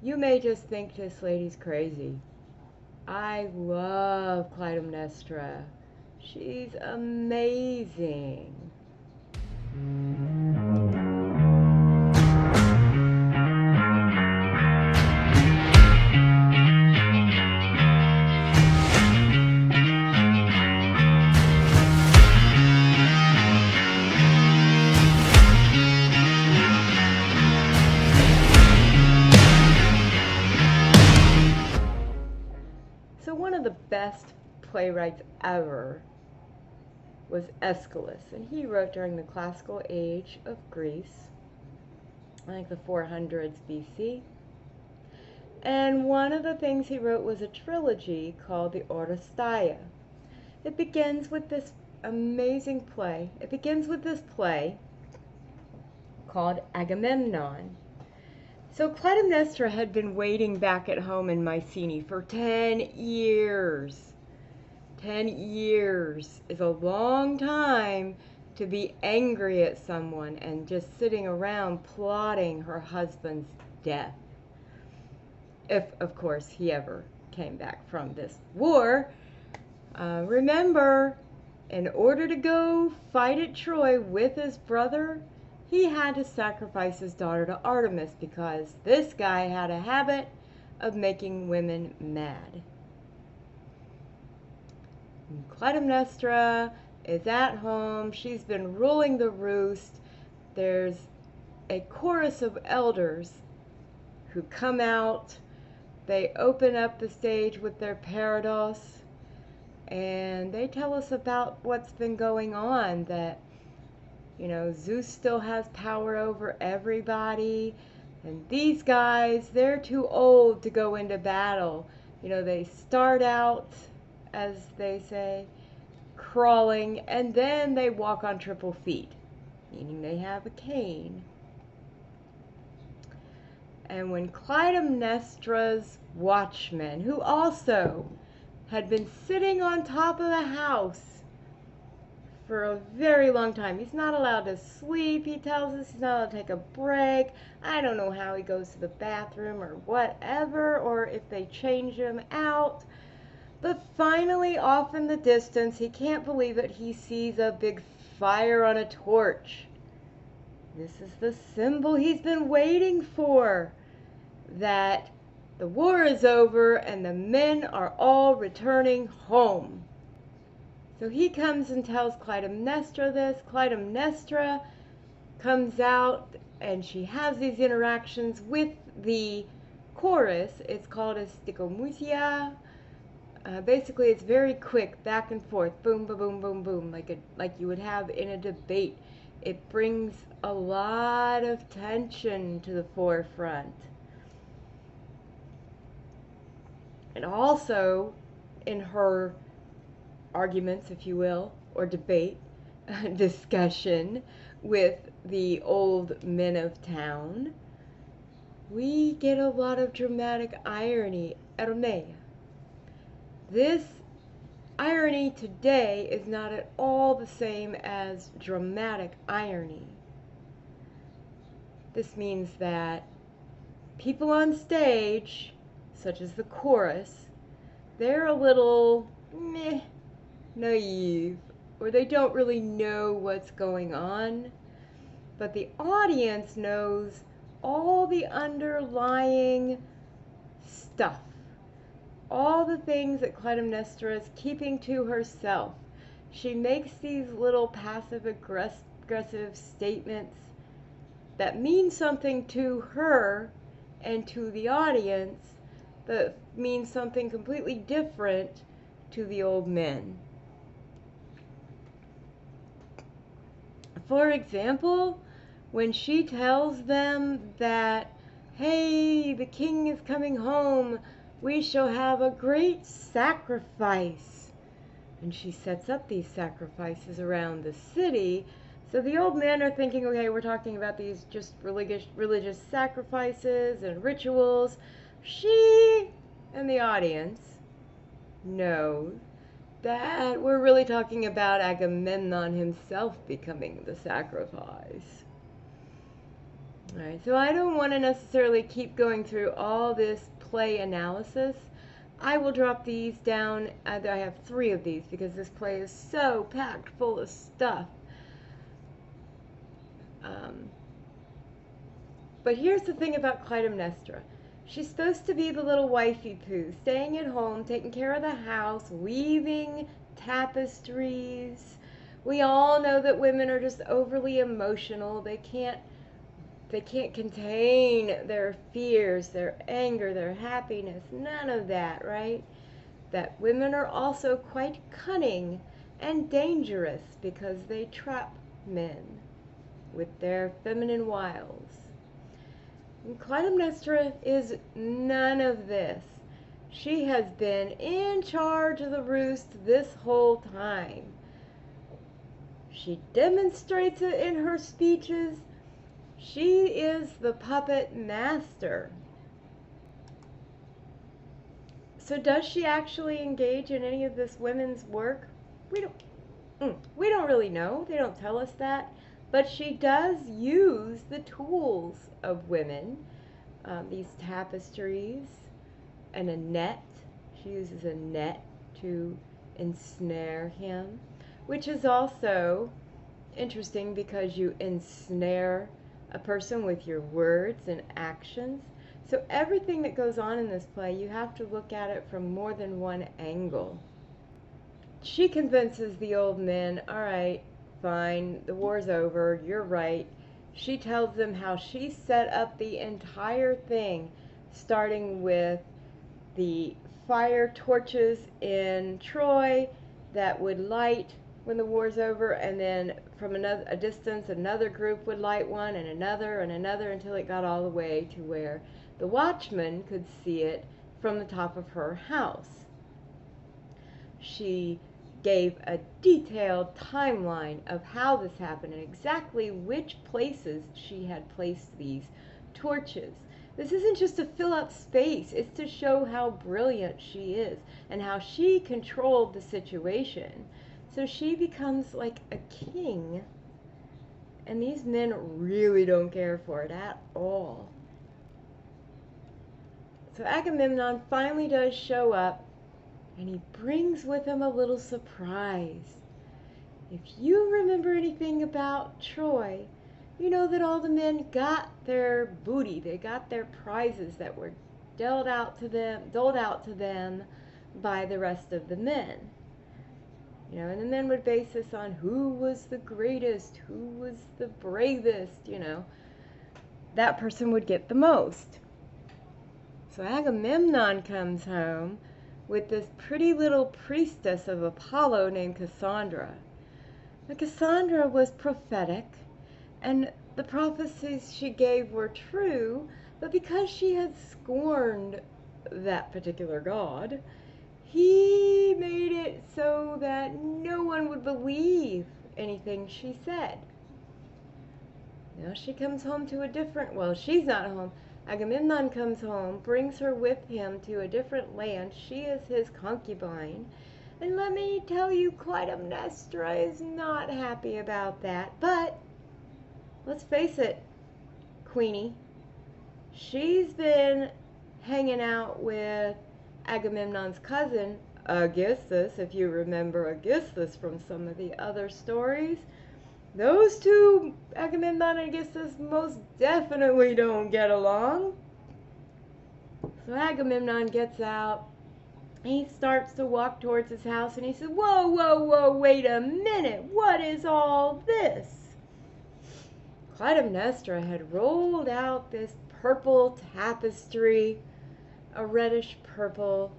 You may just think this lady's crazy. I love Clytemnestra. She's amazing. So one of the best playwrights ever was Aeschylus, and he wrote during the classical age of Greece, like the 400s BC. And one of the things he wrote was a trilogy called the Oresteia. It begins with this amazing play. It begins with this play called Agamemnon. So Clytemnestra had been waiting back at home in Mycenae for 10 years. 10 years is a long time to be angry at someone and just sitting around plotting her husband's death. If, of course, he ever came back from this war. Remember, in order to go fight at Troy with his brother, he had to sacrifice his daughter to Artemis because this guy had a habit of making women mad. And Clytemnestra is at home. She's been ruling the roost. There's a chorus of elders who come out. They open up the stage with their parados, and they tell us about what's been going on, that Zeus still has power over everybody, and these guys, they're too old to go into battle. They start out, as they say, crawling, and then they walk on triple feet, meaning they have a cane. And when Clytemnestra's watchman, who also had been sitting on top of the house for a very long time, he's not allowed to sleep, he tells us he's not allowed to take a break. I don't know how he goes to the bathroom or whatever, or if they change him out. But finally, off in the distance, he can't believe it, he sees a big fire on a torch. This is the symbol he's been waiting for, that the war is over and the men are all returning home. So he comes and tells Clytemnestra this. Clytemnestra comes out and she has these interactions with the chorus. It's called a stichomusia. Basically, it's very quick, back and forth, boom, boom, boom, boom, boom, like you would have in a debate. It brings a lot of tension to the forefront. And also, in her arguments, if you will, or debate, discussion with the old men of town, we get a lot of dramatic irony, ironia. This irony today is not at all the same as dramatic irony. This means that people on stage, such as the chorus, they're a little naive, or they don't really know what's going on, but the audience knows all the underlying stuff, all the things that Clytemnestra is keeping to herself. She makes these little passive-aggressive statements that mean something to her and to the audience, but means something completely different to the old men. For example, when she tells them that, hey, the king is coming home, we shall have a great sacrifice. And she sets up these sacrifices around the city. So the old men are thinking, okay, we're talking about these just religious sacrifices and rituals. She and the audience know that we're really talking about Agamemnon himself becoming the sacrifice. All right, so I don't want to necessarily keep going through all this play analysis. I will drop these down. I have 3 of these because this play is so packed full of stuff. But here's the thing about Clytemnestra. She's supposed to be the little wifey poo, staying at home, taking care of the house, weaving tapestries. We all know that women are just overly emotional. They can't contain their fears, their anger, their happiness, none of that, right? That women are also quite cunning and dangerous because they trap men with their feminine wiles. And Clytemnestra is none of this. She has been in charge of the roost this whole time. She demonstrates it in her speeches. She is the puppet master. So does she actually engage in any of this women's work? We don't really know. They don't tell us that. But she does use the tools of women, these tapestries and a net. She uses a net to ensnare him, which is also interesting because you ensnare a person with your words and actions. So everything that goes on in this play, you have to look at it from more than one angle. She convinces the old men, all right, fine, the war's over, you're right. She tells them how she set up the entire thing, starting with the fire torches in Troy that would light when the war's over, and then from a distance another group would light one, and another, until it got all the way to where the watchman could see it from the top of her house. She gave a detailed timeline of how this happened and exactly which places she had placed these torches. This isn't just to fill up space, it's to show how brilliant she is and how she controlled the situation. So she becomes like a king, and these men really don't care for it at all. So Agamemnon finally does show up, and he brings with him a little surprise. If you remember anything about Troy, you know that all the men got their booty, they got their prizes that were doled out to them by the rest of the men. You know, and the men would base this on who was the greatest, who was the bravest, you know. That person would get the most. So Agamemnon comes home with this pretty little priestess of Apollo named Cassandra. Now, Cassandra was prophetic, and the prophecies she gave were true, but because she had scorned that particular god, he made it so that no one would believe anything she said. Now she comes home to a different, well, she's not home. Agamemnon comes home, brings her with him to a different land. She is his concubine. And let me tell you, Clytemnestra is not happy about that. But, let's face it, Queenie, she's been hanging out with Agamemnon's cousin, Aeschylus, if you remember Aeschylus from some of the other stories. Those two, Agamemnon and Aeschylus, most definitely don't get along. So Agamemnon gets out, and he starts to walk towards his house, and he says, whoa, whoa, whoa, wait a minute, what is all this? Clytemnestra had rolled out this purple tapestry, a reddish purple,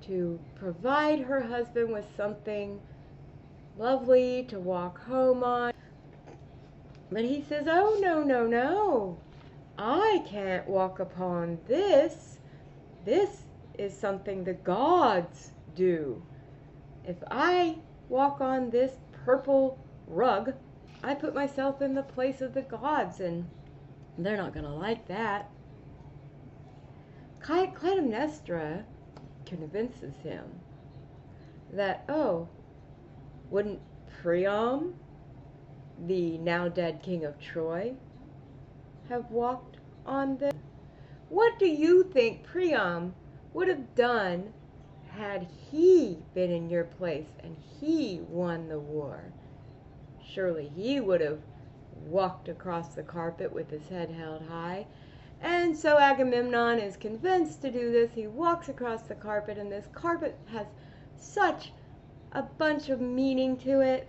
to provide her husband with something lovely to walk home on. But he says, oh, no, no, no. I can't walk upon this. This is something the gods do. If I walk on this purple rug, I put myself in the place of the gods, and they're not going to like that. Clytemnestra convinces him that, oh, wouldn't Priam, the now dead king of Troy, have walked on them? What do you think Priam would have done had he been in your place and he won the war? Surely he would have walked across the carpet with his head held high. And so Agamemnon is convinced to do this. He walks across the carpet, and this carpet has such a bunch of meaning to it.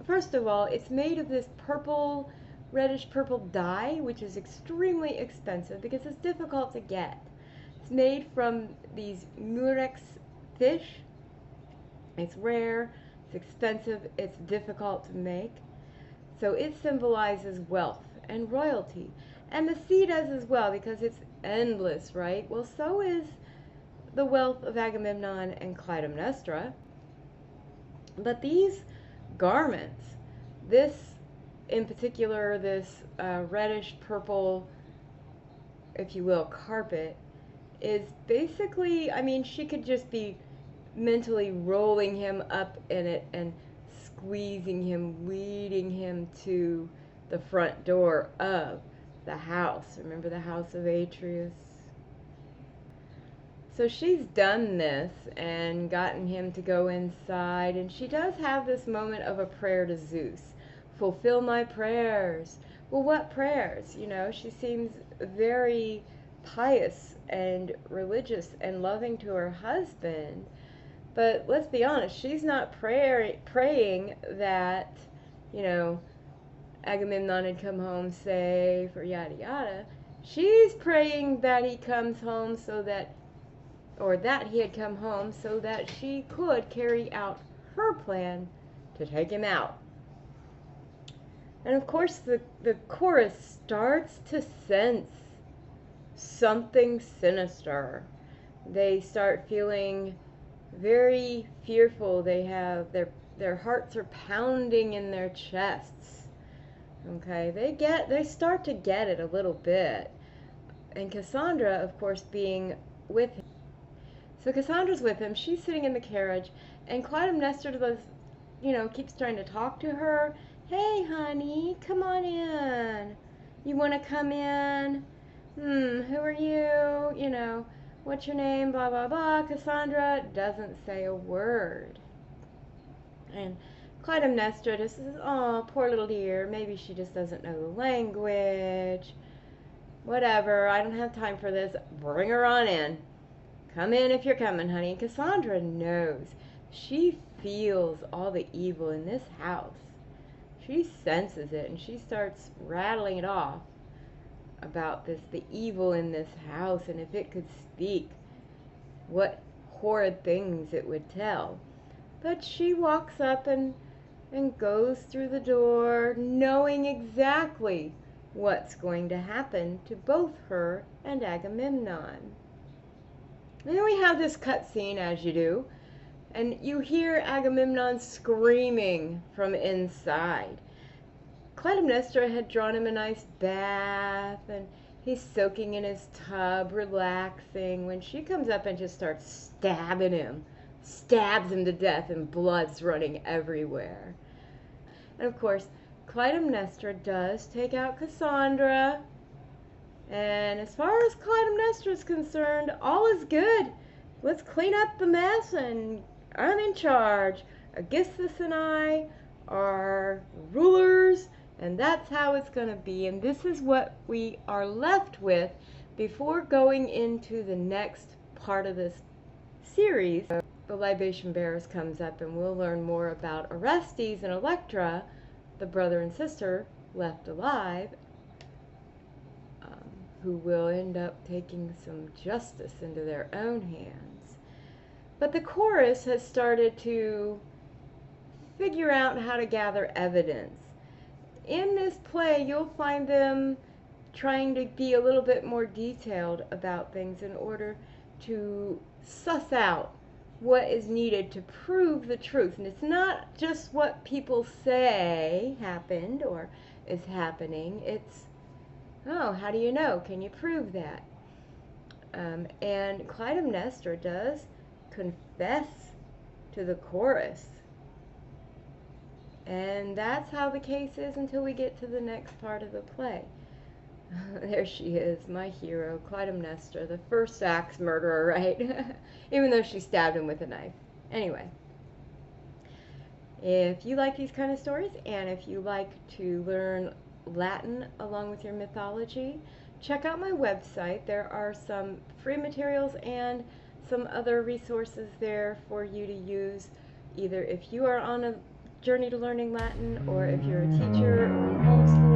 First of all, it's made of this purple, reddish purple dye, which is extremely expensive because it's difficult to get. It's made from these murex fish. It's rare, it's expensive, it's difficult to make. So it symbolizes wealth and royalty. And the sea does as well because it's endless, right? Well, so is the wealth of Agamemnon and Clytemnestra. But these garments, this in particular, this reddish purple, if you will, carpet, is basically, I mean, she could just be mentally rolling him up in it and squeezing him, leading him to the front door of the house. Remember the house of Atreus? So she's done this and gotten him to go inside, and she does have this moment of a prayer to Zeus. Fulfill my prayers. Well, what prayers? You know, she seems very pious and religious and loving to her husband. But let's be honest, she's not praying that, you know, Agamemnon had come home safe or yada yada. She's praying that he comes home so that, or that he had come home so that she could carry out her plan to take him out. And of course the chorus starts to sense something sinister. They start feeling very fearful. They have their hearts are pounding in their chests. Okay, they start to get it a little bit. And Cassandra, of course, being with him. So Cassandra's with him. She's sitting in the carriage, and Clytemnestra does, you know, keeps trying to talk to her. Hey, honey, come on in. You want to come in? Who are you? You know, what's your name? Blah, blah, blah. Cassandra doesn't say a word. And Clytemnestra just says, oh, poor little dear. Maybe she just doesn't know the language. Whatever. I don't have time for this. Bring her on in. Come in if you're coming, honey. Cassandra knows. She feels all the evil in this house. She senses it, and she starts rattling it off about the evil in this house, and if it could speak, what horrid things it would tell. But she walks up and goes through the door, knowing exactly what's going to happen to both her and Agamemnon. And then we have this cutscene, as you do, and you hear Agamemnon screaming from inside. Clytemnestra had drawn him a nice bath, and he's soaking in his tub, relaxing, when she comes up and just starts stabbing him, stabs him to death, and blood's running everywhere. And of course, Clytemnestra does take out Cassandra, and as far as Clytemnestra is concerned, all is good. Let's clean up the mess, and I'm in charge. Aeschylus and I are rulers, and that's how it's going to be. And this is what we are left with before going into the next part of this series. The libation bearers comes up, and we'll learn more about Orestes and Electra, the brother and sister left alive, who will end up taking some justice into their own hands. But the chorus has started to figure out how to gather evidence. In this play, you'll find them trying to be a little bit more detailed about things in order to suss out what is needed to prove the truth. And it's not just what people say happened or is happening. It's, oh, how do you know? Can you prove that? And Clytemnestra does confess to the chorus. And that's how the case is until we get to the next part of the play. There she is, my hero, Clytemnestra, the first axe murderer, right? Even though she stabbed him with a knife. Anyway, if you like these kind of stories, and if you like to learn Latin along with your mythology, check out my website. There are some free materials and some other resources there for you to use, either if you are on a journey to learning Latin, or if you're a teacher or in homeschool